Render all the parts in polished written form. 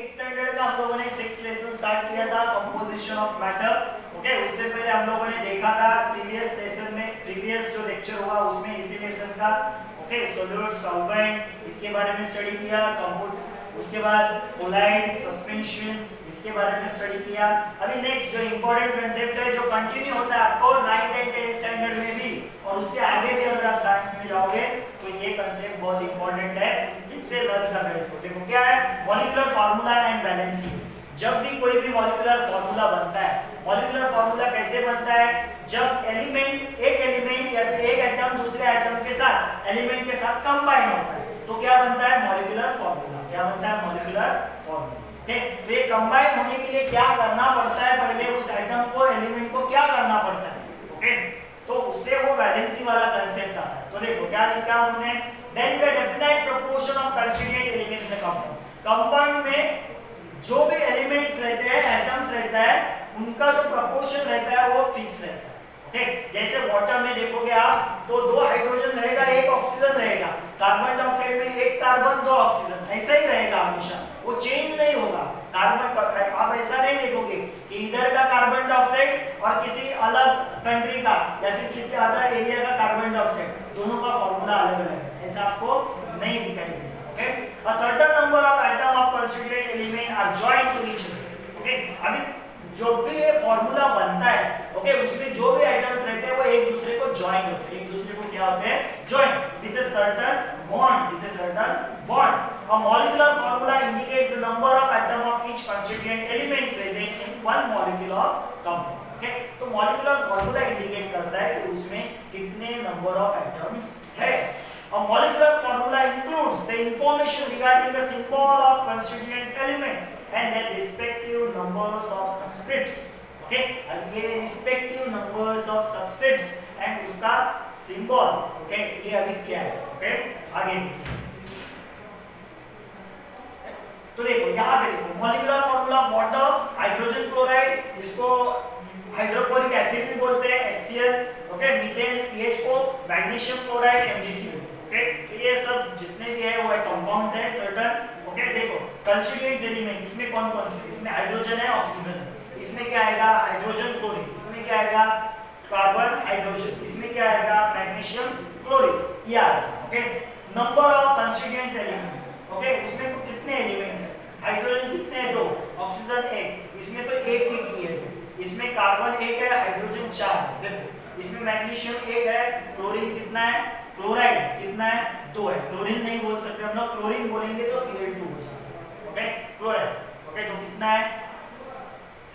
Standard का हम लोगों ने 6 लेसन स्टार्ट किया था कंपोजिशन ऑफ मैटर। ओके, उससे पहले हम लोगों ने देखा था प्रीवियस लेसन में, प्रीवियस जो लेक्चर हुआ उसमें इसी लेसन का ओके सॉल्यूट सॉल्वेंट इसके बारे में स्टडी किया, कंपोज उसके बाद कोलाइड सस्पेंशन इसके बारे में स्टडी किया। अभी नेक्स्ट जो इंपॉर्टेंट कांसेप्ट है जो कंटिन्यू होता है आपको 9th एंड 10th स्टैंडर्ड में भी और उसके आगे भी अगर आप साइंस में जाओगे तो ये कांसेप्ट बहुत इंपॉर्टेंट है, ठीक से लर्न करना है इसको। देखो क्या है मॉलिक्यूलर फार्मूला एंड बैलेंसिंग। जब भी कोई भी मॉलिक्यूलर फार्मूला बनता है, मॉलिक्यूलर फार्मूला कैसे बनता है, जब एक एलिमेंट या फिर एक एटम दूसरे एटम के साथ एलिमेंट के साथ कंबाइन होता है तो क्या बनता है मॉलिक्यूलर फार्मूला। क्या बनता है मॉलिक्यूलर फार्मूला। ओके, तो ये कंबाइन होने के लिए क्या करना पड़ता है, पहले उस एटम को एलिमेंट को क्या करना पड़ता है। ओके, तो उससे वो वैलेंसी वाला कांसेप्ट आता है। तो देखो क्या लिखा हमने, there is a definite proportion of constituent element in the compound. Compound में जो भी एलिमेंट्स रहते हैं, एटम्स रहता है, उनका जो प्रोपोर्शन रहता है वो फिक्स रहता है। ओके, जैसे वाटर में देखोगे आप तो 2 हाइड्रोजन रहेगा, 1 ऑक्सीजन रहेगा। कार्बन डाइऑक्साइड में 1 कार्बन 2 ऑक्सीजन, ऐसा ही रहेगा हमेशा, वो चेंज नहीं होगा। कार्बन आप ऐसा नहीं देखोगे कि इधर का कार्बन डाइऑक्साइड और किसी अलग कंट्री का या फिर किसी अदर एरिया का कार्बन डाइऑक्साइड दोनों का फार्मूला अलग अलग है, ऐसा आपको नहीं दिखाई देगा। Okay, a certain number of atom of constituent element are joined to each other। Okay, अभी जो भी ये फार्मूला बनता है ओके उसमें जो भी एटम्स रहते हैं वो एक दूसरे को ज्वाइन होते हैं, एक दूसरे को क्या होते हैं join with a certain bond, with a certain bond. A molecular formula indicates the number of atom of each constituent element present in one molecule of compound। Okay, तो मॉलिक्यूलर फार्मूला इंडिकेट करता है कि उसमें कितने number of atoms है। A molecular formula includes the information regarding the symbol of constituent element and their respective numbers of subscripts। Okay, अब ये respective numbers of subscripts and उसका symbol ओके ये अभी क्या है। ओके, आगे तो देखो यहाँ पे देखो molecular formula water hydrogen chloride, इसको हाइड्रोक्लोरिक एसिड भी बोलते हैं HCl। Okay, methane CH4, magnesium chloride MgCl। Okay, तो ये सब जितने भी है वो कंपाउंड्स है सर्टेन। ओके, देखो कंस्टिट्यूएंट्स एलिमेंट इसमें कौन कौन से, इसमें हाइड्रोजन है ऑक्सीजन है, इसमें क्या आएगा हाइड्रोजन क्लोरीन, इसमें क्या आएगा कार्बन हाइड्रोजन, इसमें क्या आएगा मैग्नीशियम क्लोरीन ये आएगा। Okay, number of constituents element okay उसमें कितने एलिमेंट्स है, हाइड्रोजन कितने हैं 2, ऑक्सीजन 1, इसमें तो एक ही है, इसमें कार्बन 1 है, हाइड्रोजन 4 है। देखो इसमें मैग्नीशियम 1 है, क्लोरीन कितना है, क्लोराइड कितना है 2 है। क्लोरीन नहीं बोल सकते हम लोग, क्लोरीन बोलेंगे तो Cl2 हो जाता है। ओके, क्लोराइड ओके तो कितना है,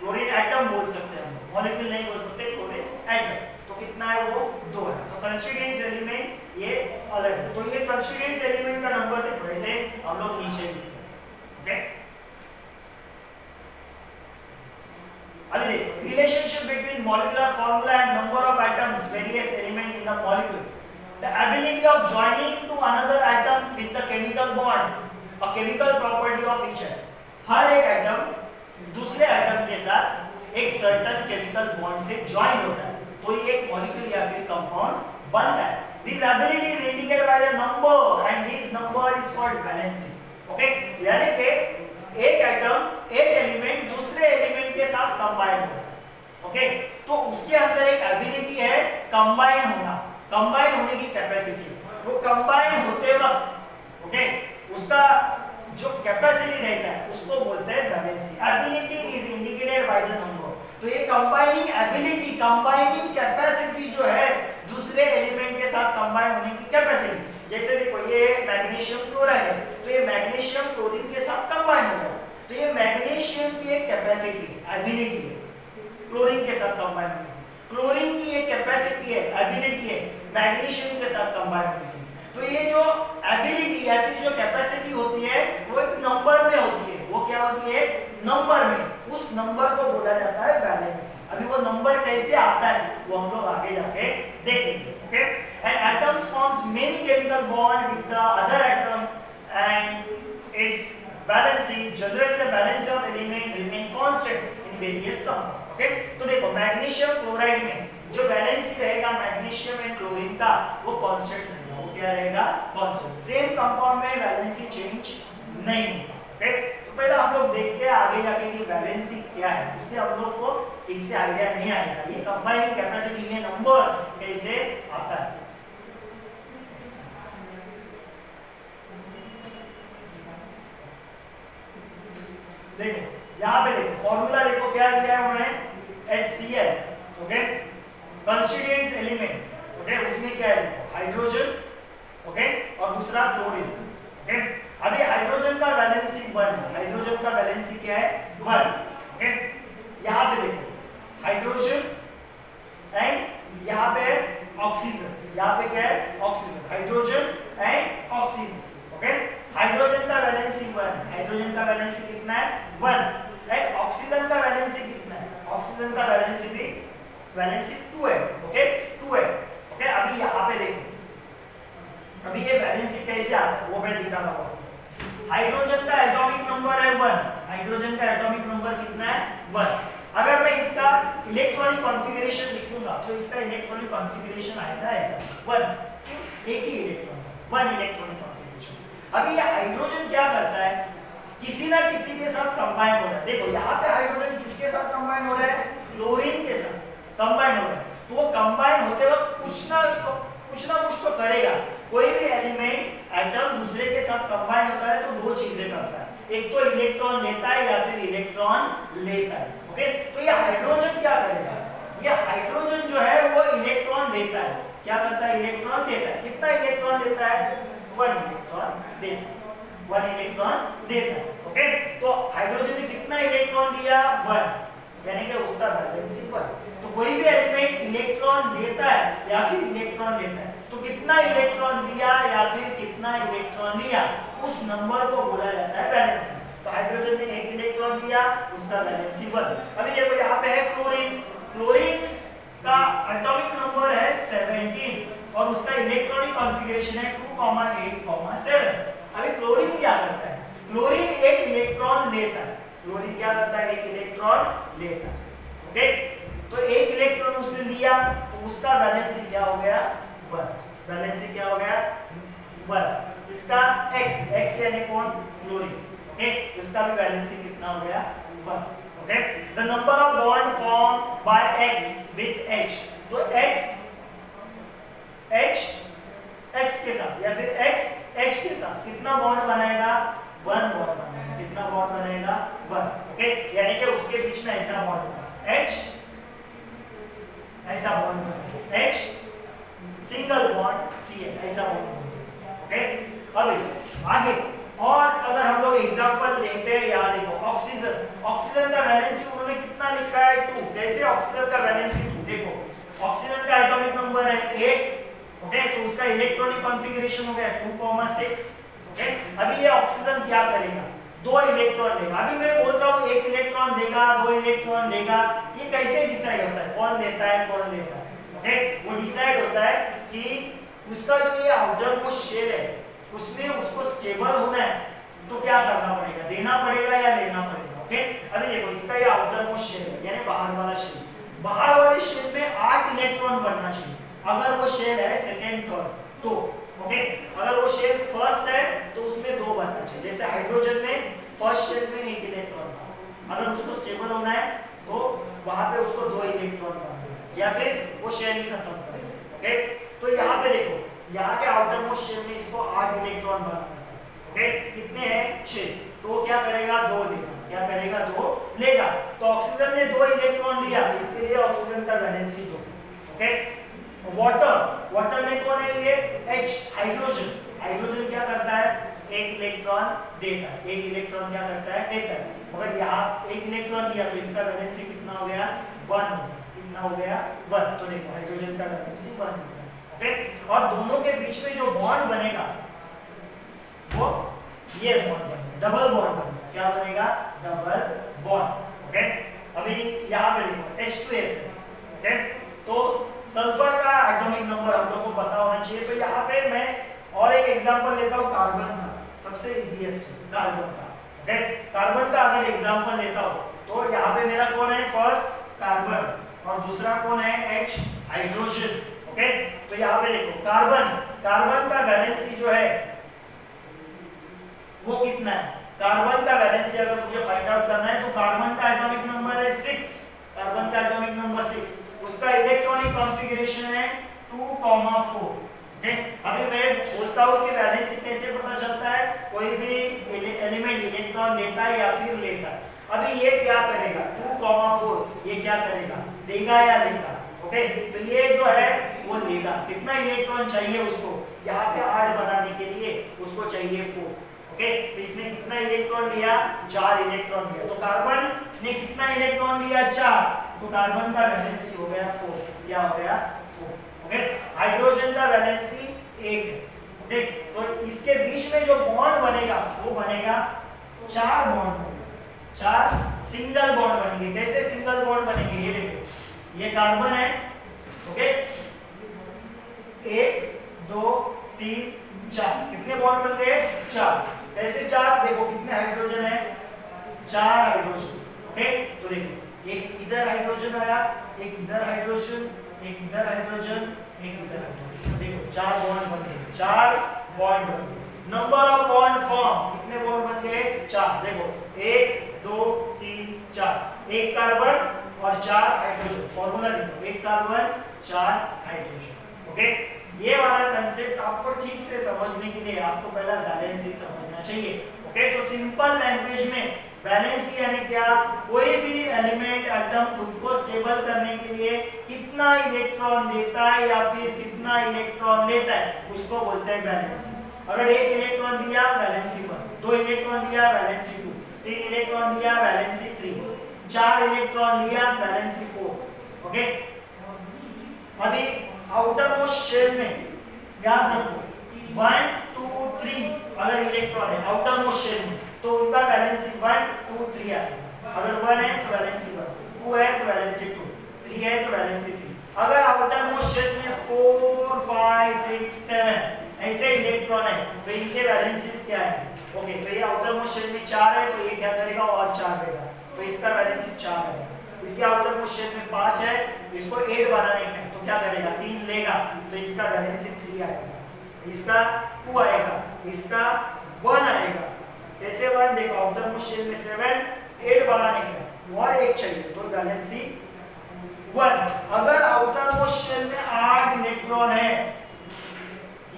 क्लोरीन एटम बोल सकते हैं हम लोग, मॉलिक्यूल नहीं बोल सकते, क्लोरीन एटम तो कितना है वो 2 है। तो कंस्टिट्यूएंट्स एलिमेंट ये अलग है, तो ये कंस्टिट्यूएंट्स एलिमेंट का नंबर देखो ऐसे हम लोग नीचे लिखते हैं। ओके, अभी देखो relationship between molecular formula and number of atoms various element in the molecule. The ability of joining to another atom with the chemical bond, a chemical property of each atom। हर एक atom दूसरे atom के साथ एक certain chemical bond से join होता है तो ये एक मॉलिक्यूल या फिर कंपाउंड बनता है। This ability is indicated by the number and this number is called balancing। Okay, यानी कि एक एटम एक एलिमेंट दूसरे एलिमेंट के साथ कंबाइन होता है। ओके, तो उसके अंदर एक एबिलिटी है कंबाइन होना, कंबाइन होने की कैपेसिटी। वो कंबाइन होते वक्त ओके उसका जो कैपेसिटी रहता है उसको बोलते हैं valency. Ability is indicated by the number. तो ये कंबाइनिंग एबिलिटी, कंबाइनिंग कैपेसिटी जो है दूसरे एलिमेंट के साथ कंबाइन होने की कैपेसिटी, जैसे देखो ये मैग्नीशियम क्लोराइड है तो ये मैग्नीशियम क्लोरीन के साथ कंबाइन होगा तो ये मैग्नीशियम की एक कैपेसिटी एबिलिटी है क्लोरीन के साथ कंबाइन होने की, क्लोरीन की एक कैपेसिटी है एबिलिटी है मैग्नीशियम के साथ कंबाइन होने की। तो ये जो एबिलिटी या फिर जो कैपेसिटी होती है वो एक नंबर में होती है, वो क्या होती है नंबर में, उस नंबर को बोला जाता है वैलेंसी। अभी वो नंबर कैसे आता है वो हम लोग आगे जाके देखेंगे। Okay, and atoms forms many chemical bond with the other atom and it's valency generally the valency of element remain constant in various compound. Okay, तो देखो मैग्नीशियम क्लोराइड में जो वैलेंसी रहेगा मैग्नीशियम एंड क्लोरीन का वो constant रहेगा, वो क्या रहेगा कांस्टेंट। सेम कंपाउंड में वैलेंसी चेंज नहीं होता। ओके, तो पहला हम लोग देखते हैं आगे जाके कि वैलेंसी क्या है, उससे हम लोग को ठीक से आइडिया नहीं आएगा ये कंबाइनिंग कैपेसिटी में नंबर कैसे आता है। देखो यहाँ पे देखो फॉर्मूला देखो क्या दिया है उन्होंने HCl, okay, constituents element, okay, उसमें क्या है देखो हाइड्रोजन, ओके, और दूसरा क्लोरीन, ओके। अभी हाइड्रोजन का वैलेंसी 1, हाइड्रोजन का वैलेंसी क्या है 1, ओके। यहाँ पे देखो हाइड्रोजन एंड यहाँ पे ऑक्सीजन, यहाँ पे क्या है oxygen, hydrogen and oxygen, okay. Hydrogen का वैलेंसी 1, हाइड्रोजन का वैलेंसी कितना है 1, एंड ऑक्सीजन का वैलेंसी कितना है, ऑक्सीजन का वैलेंसी भी वैलेंसी 2 है, ओके, 2 है, ओके। अभी यहाँ पे देखो अभी ये वैलेंसी कैसे आता है वो मैं दिखा रहा हूँ। हाइड्रोजन का एटॉमिक नंबर है 1, हाइड्रोजन का एटॉमिक नंबर कितना है 1। अगर मैं इसका इलेक्ट्रॉनिक कॉन्फ़िगरेशन लिखूंगा तो इसका इलेक्ट्रॉनिक कॉन्फ़िगरेशन आएगा ऐसा 1, एक ही इलेक्ट्रॉन, 1 इलेक्ट्रॉनिक कॉन्फ़िगरेशन। अभी ये हाइड्रोजन क्या करता है, किसी ना किसी के साथ कंबाइन हो रहा है। देखो यहाँ पे हाइड्रोजन किसके साथ कंबाइन हो रहा है, क्लोरीन के साथ कंबाइन हो रहा है। तो वो कंबाइन होते वक्त कुछ ना कुछ तो करेगा। कोई भी एलिमेंट एटम दूसरे के साथ कंबाइन होता है तो दो चीजें करता है, एक तो इलेक्ट्रॉन देता है या फिर इलेक्ट्रॉन लेता है, ओके। तो ये हाइड्रोजन क्या करेगा, ये हाइड्रोजन जो है वो इलेक्ट्रॉन देता है, क्या करता है इलेक्ट्रॉन देता है। कितना इलेक्ट्रॉन देता है 1 इलेक्ट्रॉन देता है, 1 इलेक्ट्रॉन देता है, ओके। तो हाइड्रोजन ने कितना इलेक्ट्रॉन दिया 1, यानी कि उसका वैलेंसी 1। तो कोई भी एलिमेंट इलेक्ट्रॉन देता है या फिर इलेक्ट्रॉन लेता है तो कितना इलेक्ट्रॉन दिया या फिर कितना इलेक्ट्रॉन लिया उस नंबर को बोला जाता है वैलेंसी। तो हाइड्रोजन ने 1 इलेक्ट्रॉन दिया, उसका वैलेंसी 1। अभी देखो यहाँ पे है क्लोरीन, क्लोरीन का एटॉमिक नंबर है 17 और उसका इलेक्ट्रॉनिक कॉन्फ़िगरेशन है 2,8,7। अभी क्लोरीन क्या करता है, क्लोरीन 1 इलेक्ट्रॉन लेता है, क्लोरीन क्या करता है 1 इलेक्ट्रॉन लेता है, ओके। तो 1 इलेक्ट्रॉन उसने लिया तो उसका वैलेंसी क्या हो गया 1, वैलेंसी क्या हो गया 1। इसका x यानी कौन क्लोरीन, ओके, उसका भी वैलेंसी कितना हो गया 1, okay. The number of bond form by x with h, तो x के साथ या फिर x h के साथ कितना बॉन्ड बनाएगा 1 बॉन्ड बनाएगा, कितना बॉन्ड बनाएगा 1, ओके। यानी कि उसके बीच में ऐसा बॉन्ड होगा h, ऐसा बॉन्ड बनाएगा h सिंगल बॉन्ड Cl, ऐसा बॉन्ड, ओके। अभी आगे और अगर हम लोग एग्जांपल लेते हैं, यहाँ देखो ऑक्सीजन, ऑक्सीजन का वैलेंसी उन्होंने कितना लिखा है 2। कैसे ऑक्सीजन का वैलेंसी 2, देखो ऑक्सीजन का एटॉमिक नंबर है 8, ओके, तो उसका इलेक्ट्रॉनिक कॉन्फ़िगरेशन हो गया 2,6, ओके। अभी ये ऑक्सीजन क्या करेगा 2 इलेक्ट्रॉन लेगा। अभी मैं बोल रहा हूँ 1 इलेक्ट्रॉन देगा 2 इलेक्ट्रॉन देगा, ये कैसे डिसाइड होता है कौन लेता है कौन लेता है, ओके। वो डिसाइड होता है कि उसका जो ये आउटर मोस्ट शेल है उसमें उसको स्टेबल होना है तो क्या करना पड़ेगा, देना पड़ेगा या लेना पड़ेगा, ओके। अभी देखो इसका ये आउटर मोस्ट शेल है यानी बाहर वाला शेल, बाहर वाले शेल में 8 इलेक्ट्रॉन बनना चाहिए अगर वो शेल है सेकंड थर्ड तो, ओके। अगर वो शेल फर्स्ट है तो उसमें 2 बनना चाहिए। जैसे हाइड्रोजन में फर्स्ट शेल में 1 इलेक्ट्रॉन था, अगर उसको स्टेबल होना है तो वहां पे उसको 2 इलेक्ट्रॉन बनाना है या फिर वो शेल ही खत्म करेगा, ओके। तो यहाँ पे देखो यहाँ के आउटर मोस्ट शेल में इसको 8 इलेक्ट्रॉन बनाना है, ओके। कितने हैं 6, तो क्या करेगा 2 लेगा, क्या करेगा 2 लेगा। तो ऑक्सीजन ने 2 इलेक्ट्रॉन लिया, इसके लिए ऑक्सीजन का वैलेंसी 2, ओके। वाटर, वाटर में कौन है ये H, हाइड्रोजन, हाइड्रोजन क्या करता है 1 इलेक्ट्रॉन देता है, 1 इलेक्ट्रॉन क्या करता है देता है, मगर यहाँ 1 इलेक्ट्रॉन दिया तो इसका वैलेंसी कितना हो गया 1 हो गया, कितना हो गया 1। तो देखो हाइड्रोजन का वैलेंसी 1 होगा, ओके। और दोनों के बीच में जो बॉन्ड बनेगा वो ये बॉन्ड बनेगा, डबल बॉन्ड बनेगा, क्या बनेगा डबल बॉन्ड, ओके। अभी यहाँ पे देखो H2S है, ओके। तो सल्फर का एटॉमिक नंबर हम लोग को पता होना चाहिए। तो यहाँ पे मैं और एक एग्जांपल लेता हूँ कार्बन का, सबसे इजीएस्ट कार्बन का, ओके। कार्बन का अगर एग्जांपल लेता हूँ तो यहाँ पे मेरा कौन है फर्स्ट कार्बन और दूसरा कौन है H, हाइड्रोजन, ओके। तो यहाँ पे देखो कार्बन, कार्बन का वैलेंसी जो है वो कितना है कार्बन का वैलेंसी अगर मुझे फाइंड आउट करना है तो कार्बन का एटॉमिक नंबर है 6, कार्बन का एटॉमिक नंबर 6, उसका इलेक्ट्रॉनिक कॉन्फ़िगरेशन है 2,4। ओके, अभी मैं बोलता हूँ कि वैलेंसी कैसे पता चलता है, कोई भी एलिमेंट इलेक्ट्रॉन देता है या फिर लेता है। अभी ये क्या करेगा 2,4, ये क्या करेगा, देगा या लेगा। ओके, तो ये जो है वो लेगा। कितना इलेक्ट्रॉन चाहिए उसको, यहाँ पे 8 बनाने के लिए उसको चाहिए 4। ओके, तो इसने कितना इलेक्ट्रॉन लिया, 4 इलेक्ट्रॉन लिया। तो कार्बन ने कितना इलेक्ट्रॉन लिया, 4, तो कार्बन का वैलेंसी हो गया 4। क्या हो गया, 4। ओके, हाइड्रोजन का वैलेंसी 1 है। ओके, तो इसके बीच में जो बॉन्ड बनेगा वो बनेगा 4 बॉन्ड बनेगा, 4 सिंगल बॉन्ड बनेंगे। कैसे सिंगल बॉन्ड बनेंगे, ये देखो, ये कार्बन है। ओके, 1 2 3 4, कितने बॉन्ड बन गए, 4। कैसे 4, देखो कितने हाइड्रोजन है, 4 हाइड्रोजन। ओके, तो देखो एक इधर हाइड्रोजन आया, एक इधर हाइड्रोजन, एक इधर हाइड्रोजन, एक इधर हाइड्रोजन। देखो 4 बॉन्ड बन गए, 4 बॉन्ड बन गए। नंबर ऑफ बॉन्ड फॉर्म, कितने बॉन्ड बन गए, 4। देखो 1 2 3 4, एक कार्बन और 4 हाइड्रोजन। फॉर्मूला देखो, एक कार्बन 4 हाइड्रोजन। ओके, ये वाला कंसेप्ट आपको ठीक से समझने के लिए आपको पहला वैलेंसी समझना चाहिए। ओके, तो सिंपल लैंग्वेज में वैलेंसी यानी क्या, कोई भी एलिमेंट एटम खुद को स्टेबल करने के लिए कितना इलेक्ट्रॉन देता है या फिर कितना इलेक्ट्रॉन लेता है, उसको बोलते हैं वैलेंसी। अगर 1 इलेक्ट्रॉन दिया वैलेंसी 1, 2 इलेक्ट्रॉन दिया वैलेंसी 2, 3 इलेक्ट्रॉन दिया वैलेंसी 3, 4 इलेक्ट्रॉन लिया वैलेंसी 4। ओके, अभी आउटर मोस्ट शेल में याद रखो 1 2 3 अगर इलेक्ट्रॉन है आउटर मोस्ट शेल में तो उनका वैलेंसी 1 2 3 आएगा। अगर 1 है तो वैलेंसी 1, 2 है तो वैलेंसी 2, 3 है तो वैलेंसी 3। अगर आउटर मोस्ट शेल में 4 5 6 7 ऐसे इलेक्ट्रॉन है तो इनके वैलेंसीज क्या है। ओके, तो ये आउटर मोस्ट शेल में 4 है तो ये क्या करेगा, और 4 देगा, तो इसका वैलेंसी 4 है। इसके आउटर मोस्ट शेल में 5 है, इसको 8 बनाने का तो क्या करेगा, 3 लेगा, तो इसका वैलेंसी 3 आएगा, इसका 2 आएगा, इसका 1 आएगा। कैसे 1, देखो आउटर मोस्ट शेल में 7, 8 बनाने का और 1 चाहिए तो वैलेंसी 1। अगर आउटर मोस्ट शेल में 8 इलेक्ट्रॉन है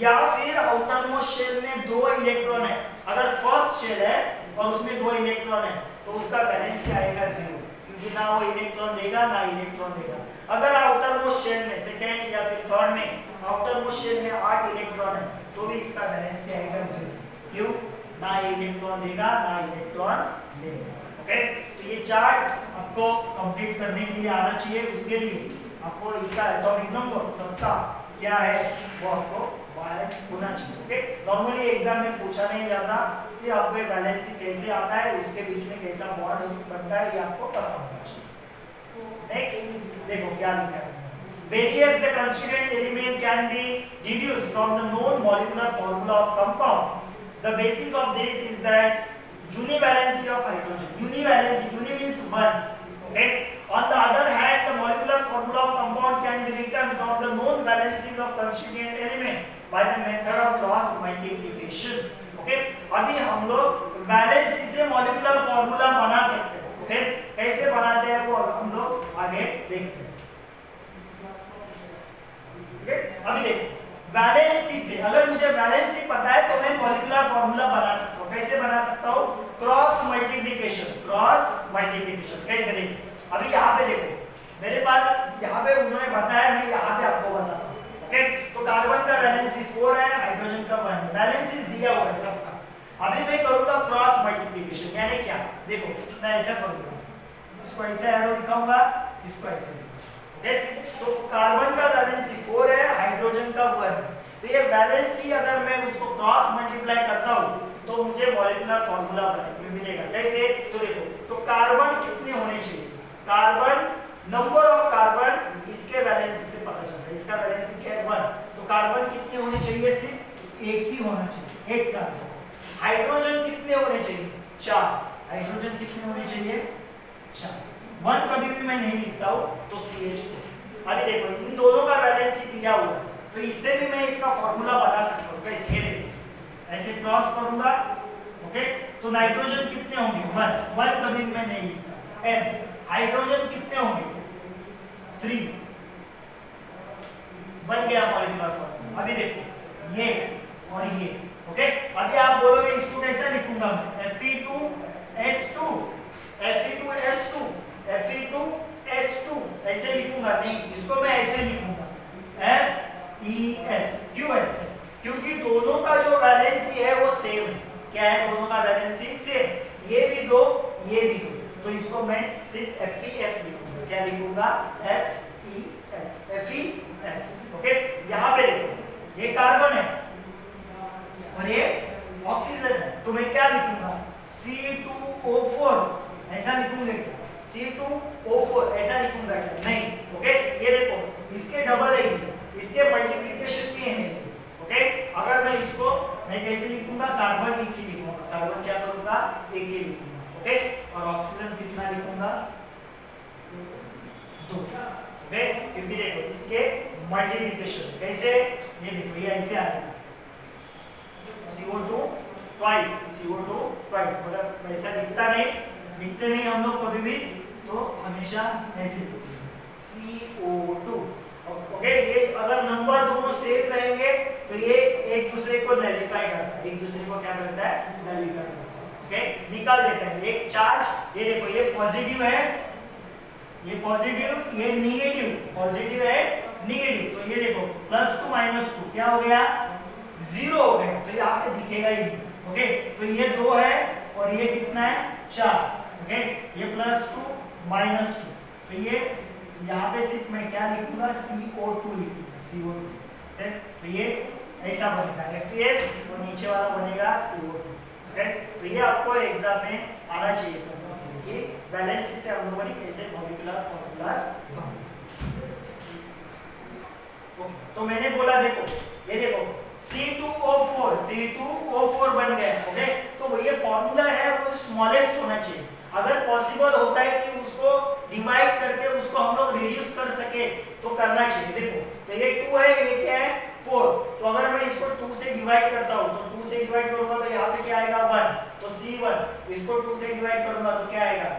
या फिर आउटर मोस्ट शेल में 2 इलेक्ट्रॉन है, अगर फर्स्ट शेल है और उसमें 2 इलेक्ट्रॉन है तो उसका वैलेंसी आएगा 0, क्योंकि ना वो इलेक्ट्रॉन देगा ना इलेक्ट्रॉन देगा। अगर आउटर मोस्ट शेल में सेकंड या फिर थर्ड में आउटर मोस्ट शेल में 8 इलेक्ट्रॉन है तो भी इसका वैलेंसी आएगा 0, क्यों, ना इलेक्ट्रॉन देगा ना इलेक्ट्रॉन लेगा। ओके, तो ये चार्ट आपको कंप्लीट करने के लिए आना चाहिए। उसके लिए आपको इसका एटॉमिक नंबर सबका क्या है वो आपको बाहर होना चाहिए। ओके, नॉर्मली एग्जाम में पूछा नहीं जाता, सिर्फ आपको वैलेंसी कैसे आता है, उसके बीच में कैसा बॉन्ड बनता है ये आपको पता होना चाहिए। नेक्स्ट देखो क्या लिखा है, various the constituent element can be deduced from the known molecular formula of compound. The basis of this is that univalency of hydrogen. Univalency, uni means 1. Okay. On the other hand, the molecular formula of compound can be written from the known valencies of constituent element by the method of cross multiplication. Okay. अभी हम लोग valency से molecular formula बना सकते हैं। Okay, कैसे बनाते हैं वो हम लोग आगे देखते हैं। ओके, अभी देखो वैलेंसी से अगर मुझे वैलेंसी पता है तो मैं मॉलिक्यूलर फॉर्मूला बना सकता हूँ। कैसे बना सकता हूँ, क्रॉस मल्टीप्लिकेशन। क्रॉस मल्टीप्लिकेशन कैसे, देखो अभी यहाँ पे देखो मेरे पास यहाँ पे उन्होंने बताया, मैं यहाँ पे आपको बताता हूँ। ओके, तो कार्बन का वैलेंसी 4 है, हाइड्रोजन का 1 है, वैलेंसीज दिया हुआ है सबका। अभी मैं करूंगा क्रॉस मल्टीप्लिकेशन, यानी क्या, देखो मैं ऐसा करूंगा, इसको ऐसे एरो दिखाऊंगा, इसको ऐसे। ओके, तो कार्बन का वैलेंसी 4 है, हाइड्रोजन का 1 है, तो ये वैलेंसी अगर मैं उसको क्रॉस मल्टीप्लाई करता हूँ तो मुझे मॉलिक्यूलर फॉर्मूला मिलेगा। कैसे, तो देखो, तो कार्बन कितने होने चाहिए, कार्बन नंबर ऑफ कार्बन इसके वैलेंसी से पता चलता है, इसका वैलेंसी क्या है 1, तो कार्बन कितने होने चाहिए, सिर्फ एक ही होना चाहिए, एक कार्बन। हाइड्रोजन कितने होने चाहिए, 4, हाइड्रोजन कितने होने चाहिए, 4। 1 कभी भी मैं नहीं लिखता हूँ तो CH4। अभी देखो इन दोनों का वैलेंसी दिया हुआ है तो इससे भी मैं इसका फॉर्मूला बना सकता हूँ। कैसे, ये देखो ऐसे क्रॉस करूंगा, ओके, तो नाइट्रोजन कितने होंगे 1 कभी मैं नहीं लिखता। n हाइड्रोजन कितने होंगे 3 बन गया मॉलिक्यूलर फॉर्मूला। अभी देखो ये और ये ओके, अभी आप बोलोगे इसको कैसे लिखूंगा मैं Fe2S2 Fe2S2 Fe2S2 ऐसे लिखूंगा नहीं, इसको मैं ऐसे लिखूंगा FeS। क्यों ऐसे? क्योंकि दोनों का जो वैलेंसी है वो सेम है। क्या है दोनों का वैलेंसी सेम, ये भी दो ये भी दो, तो इसको मैं सिर्फ FeS लिखूंगा। क्या लिखूंगा FeS ओके। यहाँ पे देखो ये कार्बन है और ये ऑक्सीजन है, तो मैं क्या लिखूंगा C2O4 ऐसा लिखूंगा क्या C2O4 ऐसा लिखूंगा क्या नहीं ओके। ये देखो इसके डबल है, इसके मल्टीप्लिकेशन में है ओके। अगर मैं इसको मैं कैसे लिखूंगा कार्बन एक ही लिखूंगा, कार्बन क्या करूंगा एक ही लिखूंगा ओके। और ऑक्सीजन कितना लिखूंगा 2 ओके, क्योंकि देखो इसके मल्टीप्लिकेशन कैसे, ये देखो ये ऐसे आएगा CO2 ट्वाइस, मतलब वैसा दिखते नहीं हम लोग कभी भी, तो हमेशा ऐसे लिखते हैं CO2 ओके। ये अगर नंबर दोनों सेम रहेंगे तो ये एक दूसरे को नलिफाई करता है, एक दूसरे को क्या करता है नलिफाई करता है ओके, निकाल देता है। एक चार्ज ये देखो ये पॉजिटिव है, ये पॉजिटिव ये निगेटिव, पॉजिटिव है निगेटिव, तो ये देखो +2 -2 क्या हो गया 0 हो गया, तो यहाँ पे दिखेगा ही नहीं ओके। तो ये 2 है और ये कितना है 4 ओके, ये +2 -2, तो ये यहाँ पे सिर्फ मैं क्या लिखूंगा CO2 लिखूंगा CO2 ओके। तो ये ऐसा बनेगा FeS और नीचे वाला बनेगा CO2 ओके। तो ये आपको एग्जाम में आना चाहिए कि वैलेंसी से हम लोगों ने कैसे मॉलिक्यूलर फॉर्मूलास बनाए ओके। तो मैंने बोला देखो ये देखो C2O4 बन गया ओके। तो ये फॉर्मूला है वो स्मॉलेस्ट होना चाहिए, अगर पॉसिबल होता है कि उसको डिवाइड करके उसको हम लोग रिड्यूस कर सके तो करना चाहिए। देखो तो ये 2 है, ये क्या है 4, तो अगर मैं इसको 2 से डिवाइड करता हूं तो 2 से डिवाइड करूंगा तो यहाँ पे क्या आएगा 1, तो C1, इसको 2 से डिवाइड करूंगा तो क्या आएगा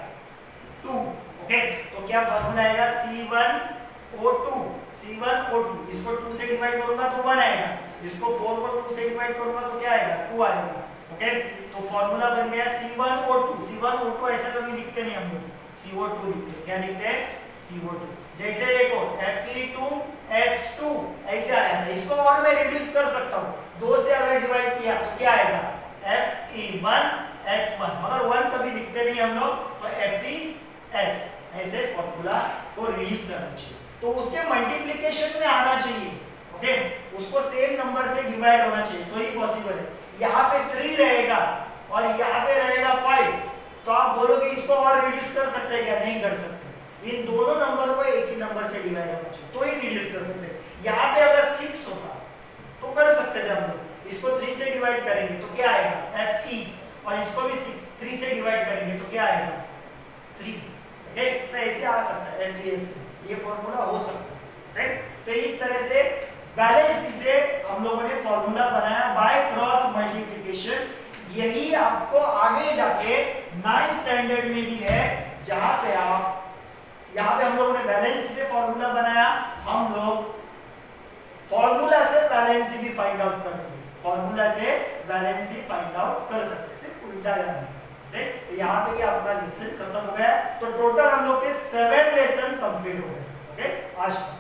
2 ओके। तो क्या फॉर्मूला आएगा C1O2, इसको 2 से डिवाइड करूंगा तो 1 आएगा, इसको 4 को 2 से डिवाइड करूंगा तो क्या आएगा 2 आएगा ओके। तो फॉर्मूला बन गया C1O2 ऐसा कभी लिखते नहीं हम लोग, CO2 लिखते हैं। क्या लिखते हैं CO2। जैसे देखो Fe2S2 ऐसे आया था, इसको और मैं रिड्यूस कर सकता हूँ, 2 से अगर डिवाइड किया तो क्या आएगा Fe1S1, मगर 1 कभी लिखते नहीं हम लोग, तो FeS ऐसे फॉर्मूला को रिड्यूस करना चाहिए, तो उसके मल्टीप्लिकेशन में आना चाहिए ओके, उसको सेम नंबर से डिवाइड होना चाहिए तो ही पॉसिबल है। यहाँ पे 3 रहेगा और यहाँ पे रहेगा 5, तो आप बोलोगे इसको और रिड्यूस कर सकते हैं क्या, नहीं कर सकते। इन दोनों नंबर को एक ही नंबर से डिवाइड होना चाहिए तो ही रिड्यूस कर सकते हैं। यहाँ पे अगर 6 होता तो कर सकते थे हम लोग, इसको 3 से डिवाइड करेंगे तो क्या आएगा Fe, और इसको भी 3 से डिवाइड करेंगे तो क्या आएगा 3 ओके। तो ऐसे आ सकता है FeS, ये फॉर्मूला हो सकता है राइट। तो इस तरह से वैलेंसी से हम लोगों ने फॉर्मूला बनाया बाय क्रॉस मल्टीप्लिकेशन। यही आपको आगे जाके 9th स्टैंडर्ड में भी है, जहां पे आप यहाँ पे हम लोगों ने वैलेंसी से फॉर्मूला बनाया, हम लोग फॉर्मूला से वैलेंसी भी फाइंड आउट करेंगे, फॉर्मूला से वैलेंसी फाइंड आउट कर सकते हैं, सिर्फ उल्टा जाना है। तो यहाँ पे ये अपना लेसन खत्म हो गया, तो टोटल हम लोग के 7 लेसन कंप्लीट हो गए ओके आज तक।